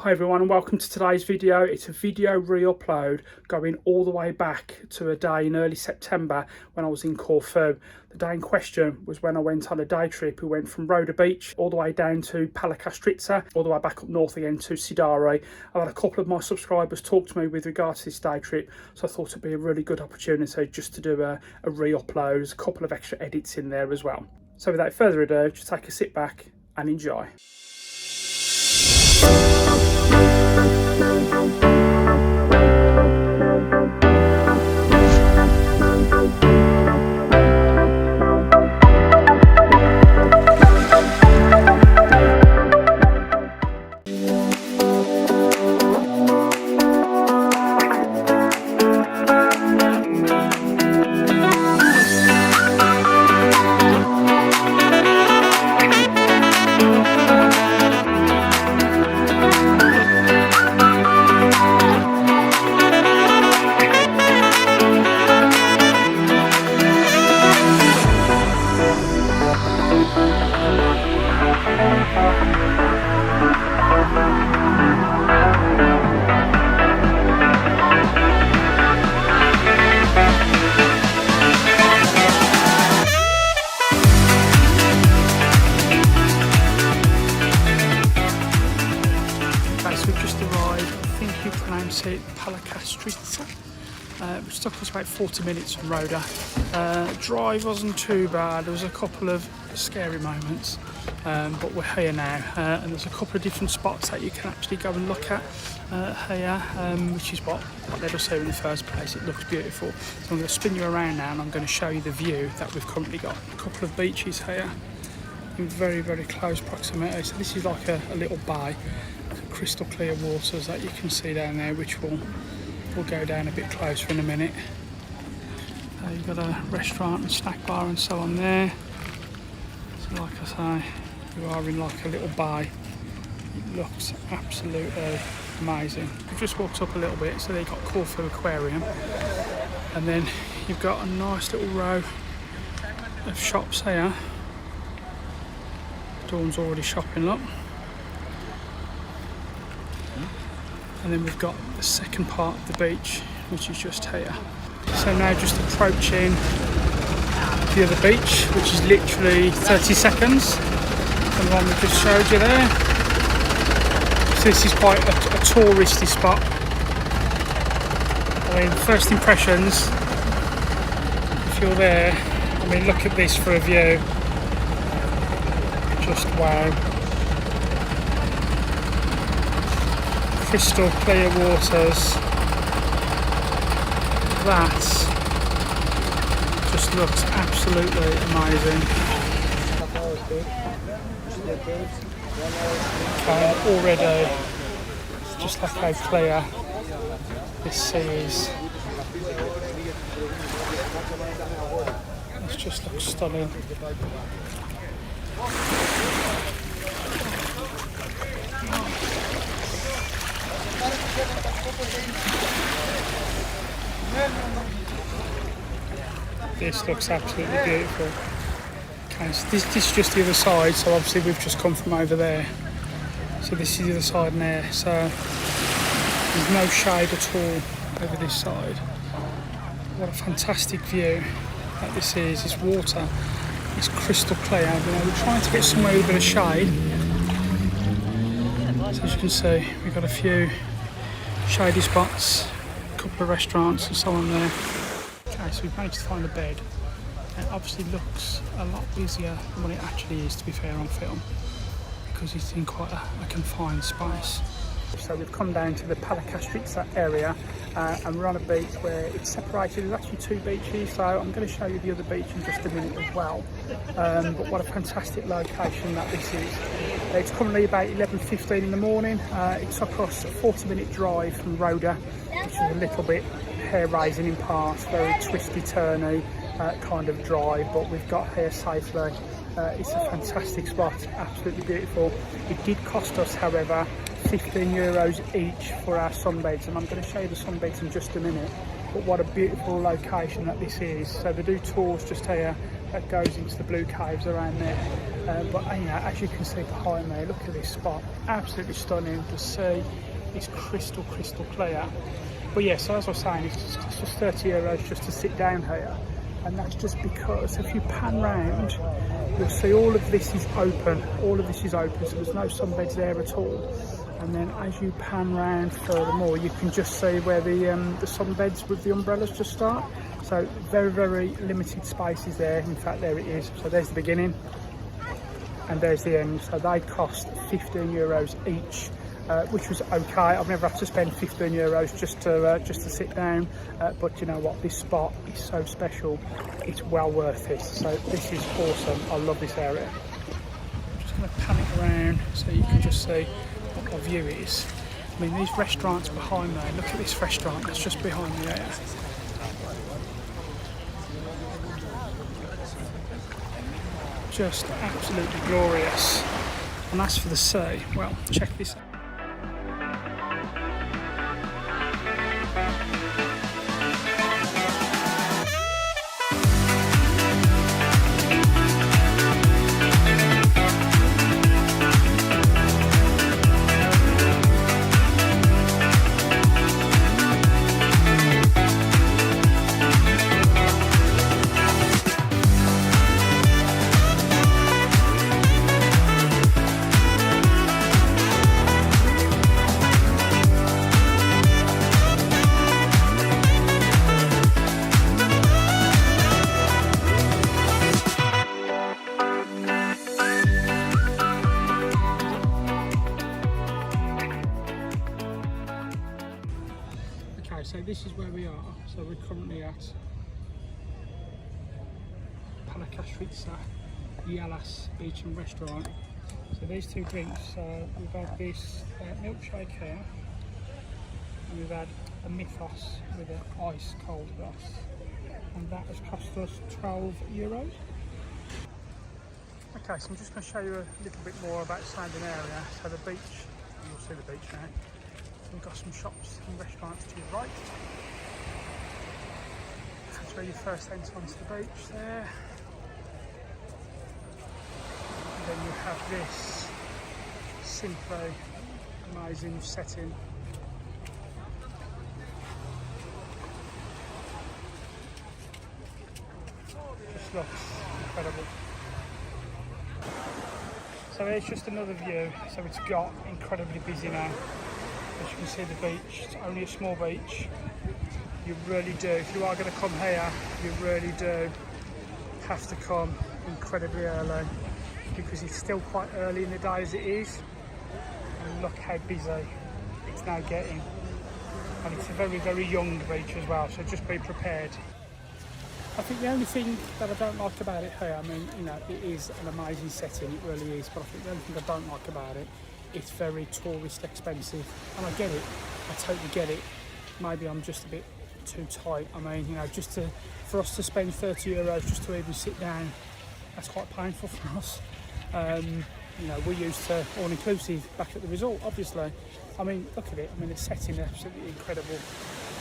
Hi everyone and welcome to today's video. It's a video re-upload going all the way back to a day in early September when I was in Corfu. The day in question was when I went on a day trip. We went from Roda Beach all the way down to Paleokastritsa, all the way back up north again to Sidari. I've had a couple of my subscribers talk to me with regards to this day trip, so I thought it'd be a really good opportunity just to do a re-upload. There's a couple of extra edits in there as well. So without further ado, just take a sit back and enjoy. Paleokastritsa, which took us about 40 minutes from Roda. Drive wasn't too bad. There was a couple of scary moments, but we're here now, and there's a couple of different spots that you can actually go and look at here, which is what led us here in the first place. It looks beautiful. So I'm going to spin you around now and I'm going to show you the view that we've currently got. A couple of beaches here in very, very close proximity. So this is like a little bay, crystal clear waters that you can see down there, which we'll go down a bit closer in a minute. You've got a restaurant and snack bar and so on there. So like I say, you are in like a little bay. It looks absolutely amazing. We've just walked up a little bit, so they've got Corfu Aquarium, and then you've got a nice little row of shops here. Dawn's already shopping, look. And then we've got the second part of the beach, which is just here. So now just approaching the other beach, which is literally 30 seconds from the one we just showed you there. So this is quite a touristy spot. I mean, first impressions, if you're there, I mean, look at this for a view. Just wow. Crystal clear waters. That just looks absolutely amazing. Already, just like how clear this sea is. It just looks stunning. This looks absolutely beautiful. Okay, so this is just the other side, so obviously we've just come from over there. So this is the other side there, so there's no shade at all over this side. What a fantastic view that this is. This water is crystal clear. You know, we're trying to get somewhere with a bit of shade. So as you can see, we've got a few shady spots, a couple of restaurants and so on there. Okay, so we've managed to find a bed. It obviously looks a lot busier than what it actually is, to be fair, on film, because it's in quite a confined space. So we've come down to the Paleokastritsa area, and we're on a beach where it's separated. There's actually two beaches, so I'm going to show you the other beach in just a minute as well. But what a fantastic location that this is. It's currently about 11:15 in the morning. It took us a 40-minute drive from Roda, which is a little bit hair-raising in parts, very twisty-turny kind of drive, but we've got here safely. It's a fantastic spot, absolutely beautiful. It did cost us, however, €15 each for our sunbeds, and I'm going to show you the sunbeds in just a minute. But what a beautiful location that this is. So they do tours just here that goes into the blue caves around there. But you know, as you can see behind me, look at this spot, absolutely stunning. The sea is crystal clear. But yeah, so as I was saying, it's just 30 euros just to sit down here, and that's just because if you pan round, you'll see all of this is open. All of this is open, so there's no sunbeds there at all. And then as you pan round furthermore, you can just see where the sunbeds with the umbrellas just start. So very limited spaces there. In fact, there it is. So there's the beginning, and there's the end. So they cost 15 euros each, which was okay. I've never had to spend 15 euros just to sit down. But you know what? This spot is so special. It's well worth it. So this is awesome. I love this area. I'm just going to pan it around so you can just see what my view is. I mean, these restaurants behind me, look at this restaurant that's just behind me there. Just absolutely glorious. And as for the sea, well, check this out. So this is where we are. So we're currently at Paleokastritsa Beach and Restaurant. So these two drinks, we've had this milkshake here, and we've had a mythos with an ice cold glass, and that has cost us 12 euros. Okay, so I'm just going to show you a little bit more about the surrounding area. So the beach, you'll see the beach now. We've got some shops and restaurants to your right. That's where you first enter onto the beach there. And then you have this simply amazing setting. Just looks incredible. So here's just another view. So it's got incredibly busy now. As you can see the beach, it's only a small beach. You really do, if you are going to come here, you really do have to come incredibly early, because it's still quite early in the day as it is. And look how busy it's now getting. And it's a very young beach as well, so just be prepared. I think the only thing that I don't like about it here, I mean, you know, it is an amazing setting, it really is, but I think the only thing I don't like about it, it's very tourist expensive, and I get it, I totally get it. Maybe I'm just a bit too tight. I mean, you know, for us to spend 30 euros just to even sit down, that's quite painful for us. You know, we're used to all-inclusive back at the resort, obviously. I mean, look at it, I mean, the setting is absolutely incredible.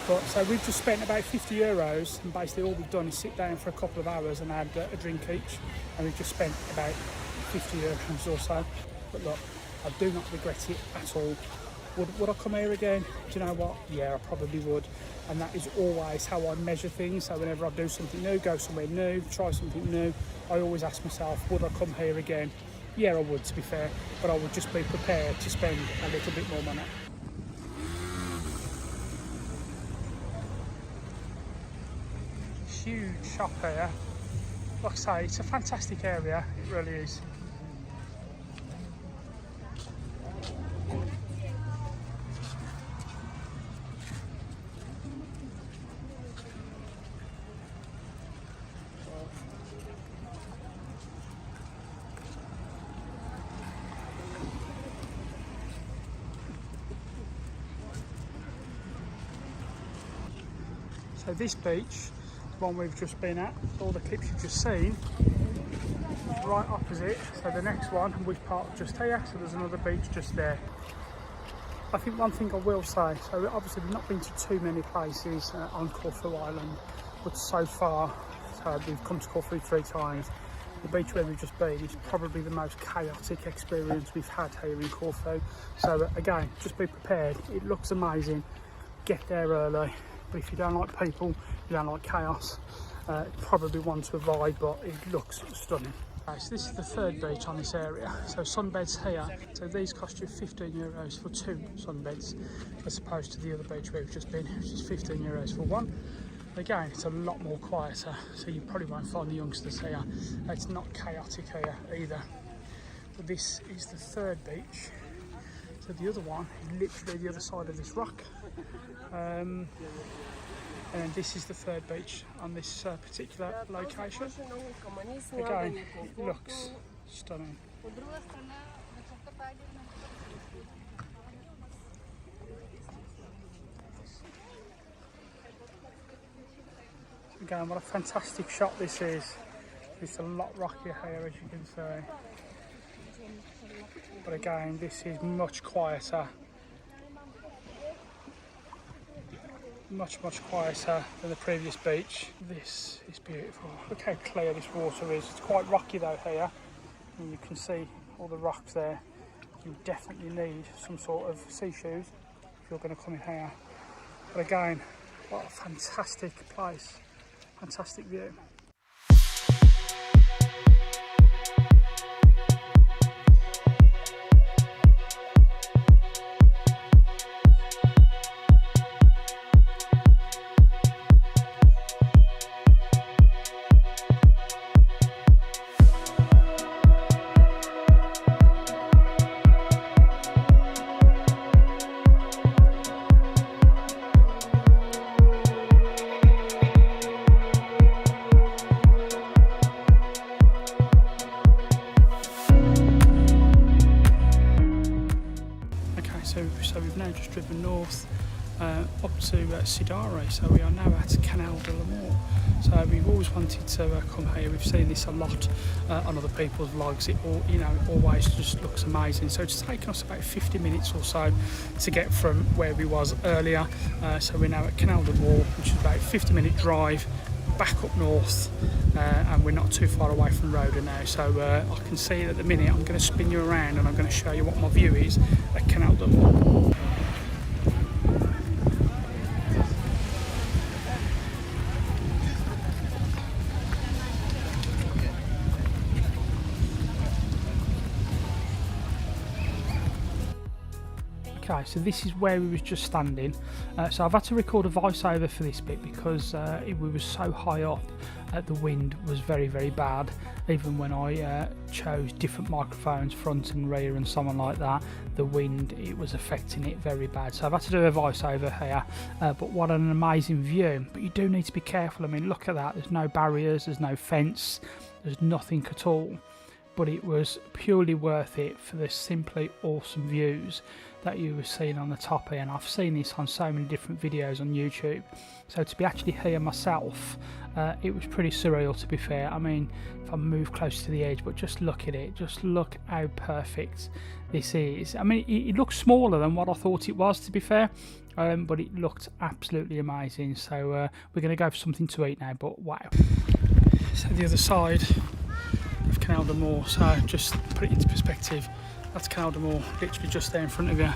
But so we've just spent about 50 euros, and basically all we've done is sit down for a couple of hours and had a drink each, and we've just spent about 50 euros or so. But look, I do not regret it at all. Would I come here again? Do you know what? Yeah, I probably would. And that is always how I measure things. So whenever I do something new, go somewhere new, try something new, I always ask myself, would I come here again? Yeah, I would, to be fair. But I would just be prepared to spend a little bit more money. Huge shop here. Like I say, it's a fantastic area. It really is. So this beach, the one we've just been at, all the clips you've just seen, is right opposite. So the next one, we've parked just here, so there's another beach just there. I think one thing I will say, so obviously we've not been to too many places on Corfu Island, but so far So we've come to Corfu 3 times. The beach where we've just been is probably the most chaotic experience we've had here in Corfu. So again, just be prepared. It looks amazing. Get there early. But if you don't like people, you don't like chaos, probably one to avoid, but it looks stunning. Okay, so this is the third beach on this area. So sunbeds here. So these cost you €15 for 2 sunbeds, as opposed to the other beach where we've just been, which is €15 for 1. Again, it's a lot more quieter, so you probably won't find the youngsters here. It's not chaotic here either. But this is the third beach. So the other one is literally the other side of this rock. And this is the third beach on this particular location. Again, it looks stunning. Again, what a fantastic shot this is. It's a lot rockier here, as you can see. But again, this is much quieter. Much quieter than the previous beach. This is beautiful. Look how clear this water is. It's quite rocky though here, and you can see all the rocks there. You definitely need some sort of sea shoes if you're going to come in here. But again, what a fantastic place, fantastic view. So we've now just driven north up to Sidari, so we are now at Canal de l'Amour. So we've always wanted to come here. We've seen this a lot on other people's vlogs. It all, you know, always just looks amazing. So it's taken us about 50 minutes or so to get from where we was earlier. So we're now at Canal de l'Amour, which is about a 50-minute drive back up north, and we're not too far away from Roda now. So I can see at the minute I'm going to spin you around and I'm going to show you what my view is at Canal de l'Amour. Okay, so this is where we was just standing. So I've had to record a voiceover for this bit because we were so high up. The wind was very bad. Even when I chose different microphones, front and rear and so on like that, the wind, it was affecting it very bad. So I've had to do a voiceover here, but what an amazing view. But you do need to be careful. I mean, look at that. There's no barriers, there's no fence, there's nothing at all. But it was purely worth it for the simply awesome views that you were seeing on the top here. And I've seen this on so many different videos on YouTube. So to be actually here myself, it was pretty surreal, to be fair. I mean, if I move close to the edge, but just look at it. Just look how perfect this is. I mean, it looks smaller than what I thought it was, to be fair. But it looked absolutely amazing. So we're going to go for something to eat now, but wow. So the other side of Canal de l'Amour, so just put it into perspective, that's Canal de l'Amour, literally just there in front of you.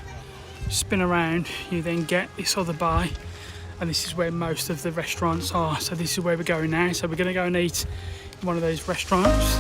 Spin around, you then get this other bay, and this is where most of the restaurants are. So this is where we're going now. So we're going to go and eat in one of those restaurants.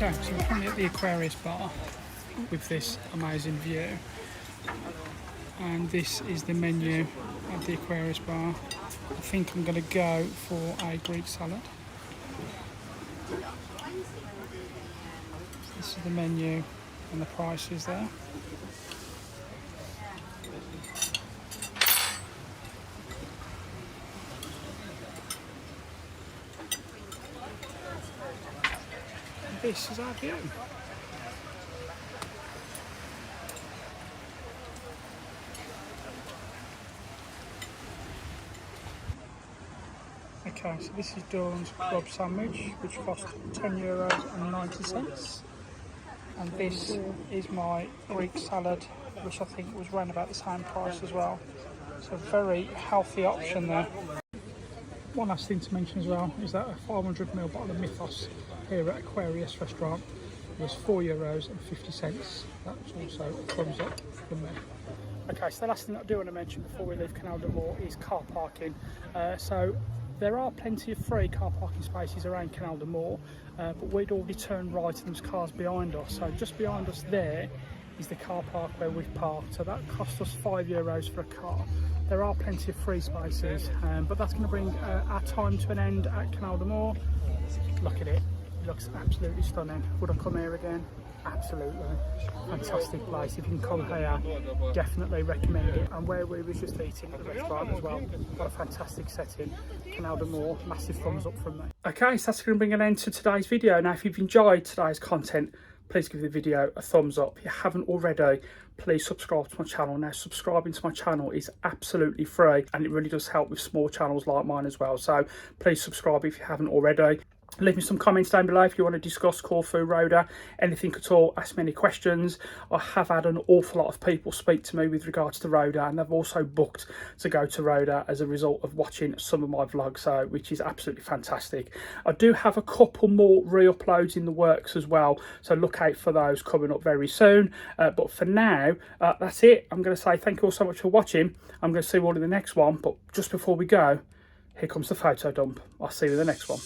Okay, so we're currently at the Aquarius bar with this amazing view, and this is the menu at the Aquarius bar. I think I'm going to go for a Greek salad. This is the menu and the prices there. And this is our view. Okay, so this is Dawn's club sandwich, which cost €10.90. And this is my Greek salad, which I think was around about the same price as well. So a very healthy option there. One last thing to mention as well is that a 500ml bottle of Mythos here at Aquarius restaurant was €4.50. That's also a thumbs up from me. Okay, so the last thing that I do want to mention before we leave Canal de Moor is car parking. So there are plenty of free car parking spaces around Canal de Moor, but we'd already turned right and there's cars behind us. So just behind us there is the car park where we've parked. So that cost us €5 for a car. There are plenty of free spaces, but that's going to bring our time to an end at Canal de Moor. Look at it, it looks absolutely stunning. Would I come here again? Absolutely. Fantastic place. If you can come here, definitely recommend it. And where we were just eating at the restaurant as well, got a fantastic setting. Canal de Moor, massive thumbs up from me. Okay, so that's going to bring an end to today's video. Now if you've enjoyed today's content, please give the video a thumbs up. If you haven't already, please subscribe to my channel. Now subscribing to my channel is absolutely free, and it really does help with small channels like mine as well. So please subscribe if you haven't already. Leave me some comments down below if you want to discuss Corfu, Roda, anything at all. Ask me any questions. I have had an awful lot of people speak to me with regards to Roda, and they've also booked to go to Roda as a result of watching some of my vlogs, so which is absolutely fantastic. I do have a couple more re-uploads in the works as well, so look out for those coming up very soon. But for now, that's it. I'm going to say thank you all so much for watching. I'm going to see you all in the next one, but just before we go, here comes the photo dump. I'll see you in the next one.